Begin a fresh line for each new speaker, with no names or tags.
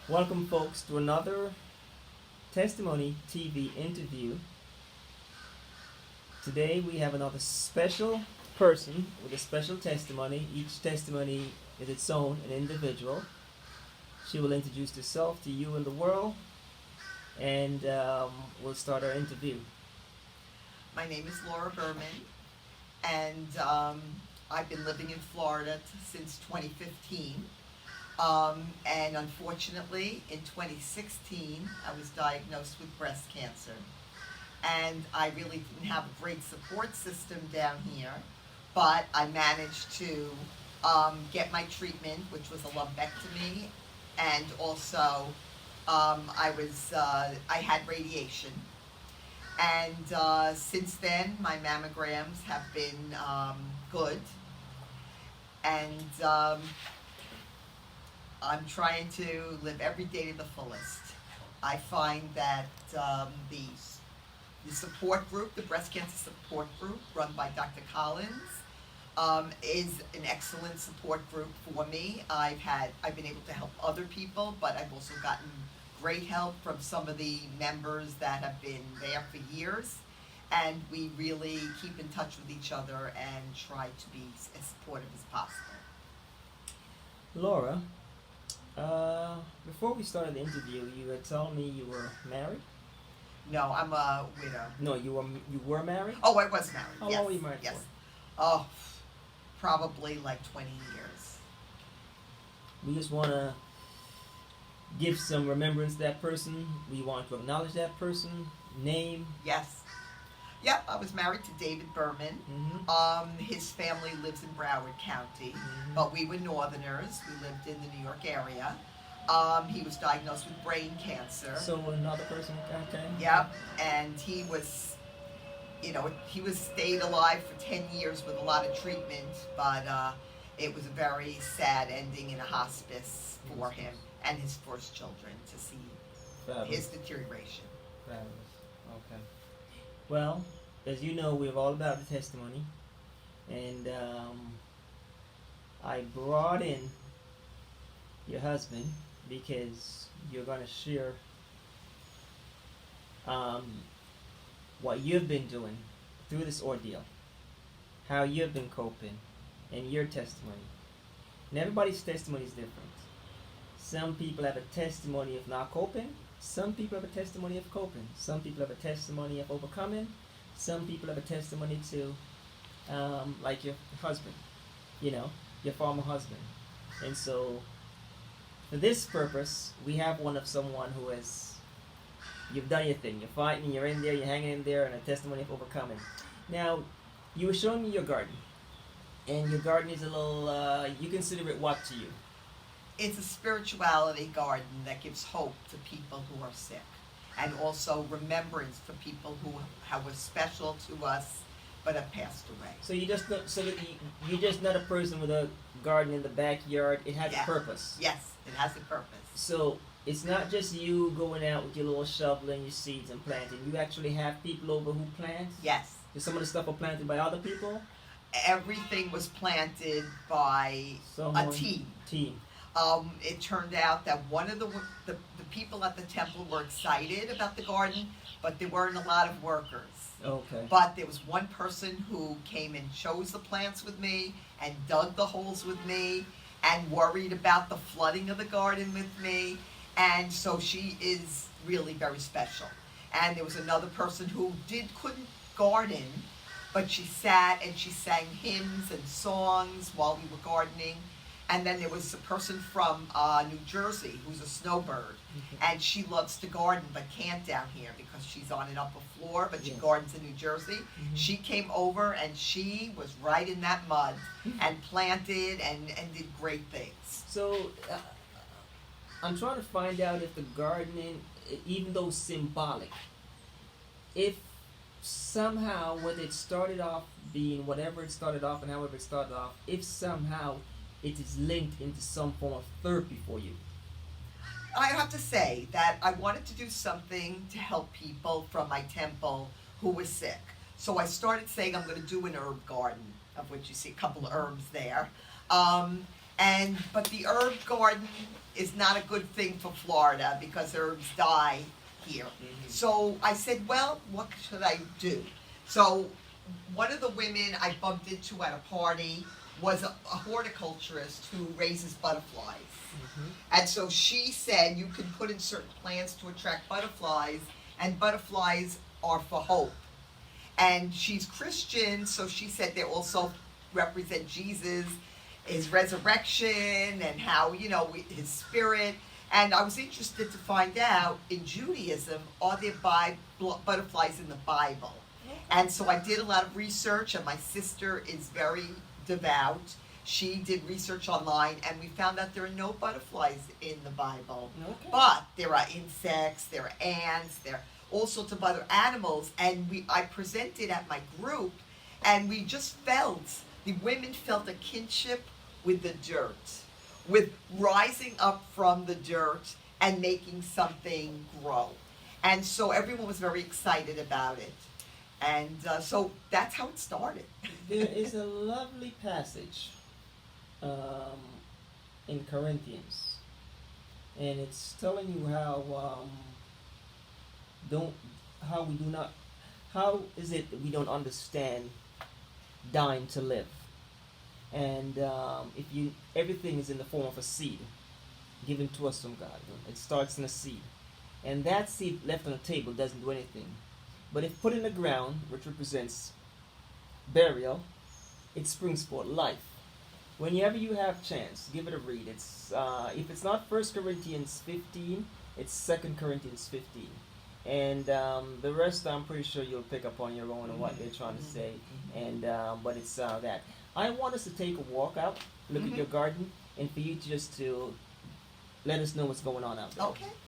Welcome, folks, to another Testimony TV interview. Today, we have another special person with a special testimony. Each testimony is its own, an individual. She will introduce herself to you and the world, and we'll start our interview.
My name is Laura Berman, and I've been living in Florida since 2015. And unfortunately, in 2016, I was diagnosed with breast cancer. And I really didn't have a great support system down here, but I managed to get my treatment, which was a lumpectomy, and also I had radiation. And since then, my mammograms have been good, and I'm trying to live every day to the fullest. I find that the support group, the breast cancer support group, run by Dr. Collins, is an excellent support group for me. I've been able to help other people, but I've also gotten great help from some of the members that have been there for years, and we really keep in touch with each other and try to be as supportive as possible.
Laura, before we started the interview, you had told me you were married.
No, I'm a widow.
No, you were married.
Oh, I was married.
How
yes.
long were you married
yes.
for?
Oh, probably like 20 years.
We just want to give some remembrance to that person. We want to acknowledge that person, name.
Yes. Yep, I was married to David Berman. His family lives in Broward County, but we were Northerners. We lived in the New York area. He was diagnosed with brain cancer.
So another person, okay.
Yep, and he was stayed alive for 10 years with a lot of treatment, but it was a very sad ending in a hospice for him and his first children to see his deterioration.
Fabulous. Okay. Well, as you know, we're all about the testimony, and I brought in your husband because you're going to share what you've been doing through this ordeal, how you've been coping, and your testimony. And everybody's testimony is different. Some people have a testimony of not coping. Some people have a testimony of coping. Some people have a testimony of overcoming. Some people have a testimony to, like your husband, your former husband. And so, for this purpose, we have one of someone who has, you've done your thing. You're fighting, you're in there, you're hanging in there, and a testimony of overcoming. Now, you were showing me your garden. And your garden is a little, you consider it what to you?
It's a spirituality garden that gives hope to people who are sick, and also remembrance for people who were special to us but have passed away.
So you're just not a person with a garden in the backyard. It has a purpose.
Yes, it has a purpose.
So it's not just you going out with your little shovel and your seeds and planting. You actually have people over who plant?
Yes.
Some of the stuff are planted by other people?
Everything was planted by a team. It turned out that one of the people at the temple were excited about the garden, but there weren't a lot of workers.
Okay.
But there was one person who came and chose the plants with me and dug the holes with me and worried about the flooding of the garden with me. And so she is really very special. And there was another person who couldn't garden, but she sat and she sang hymns and songs while we were gardening. And then there was a person from New Jersey who's a snowbird, and she loves to garden but can't down here because she's on an upper floor, but she gardens in New Jersey. She came over and she was right in that mud and planted and did great things.
So I'm trying to find out if the gardening, even though symbolic, if somehow whether it started off being whatever it started off and however it started off, if somehow it is linked into some form of therapy for you.
I have to say that I wanted to do something to help people from my temple who were sick. So I started saying I'm going to do an herb garden, of which you see a couple of herbs there. but the herb garden is not a good thing for Florida because herbs die here. So I said, well, what should I do? So one of the women I bumped into at a party was a horticulturist who raises butterflies. And so she said you can put in certain plants to attract butterflies, and butterflies are for hope. And she's Christian, so she said they also represent Jesus, his resurrection, and how, his spirit. And I was interested to find out, in Judaism, are there butterflies in the Bible? And so I did a lot of research, and my sister is very devout. She did research online, and we found out there are no butterflies in the Bible.
Okay.
But there are insects, there are ants, there are all sorts of other animals. And I presented at my group, and we just the women felt a kinship with the dirt, with rising up from the dirt and making something grow. And so everyone was very excited about it. And so that's how it started.
There is a lovely passage in Corinthians, and it's telling you how is it that we don't understand dying to live, and everything is in the form of a seed given to us from God. It starts in a seed, and that seed left on the table doesn't do anything, but if put in the ground, which represents burial, it springs forth life. Whenever you have chance, give it a read. It's if it's not 1 Corinthians 15, it's 2 Corinthians 15. And the rest, I'm pretty sure you'll pick up on your own and what they're trying to say. And but it's that. I want us to take a walk out, look at your garden, and for you just to let us know what's going on out there.
Okay.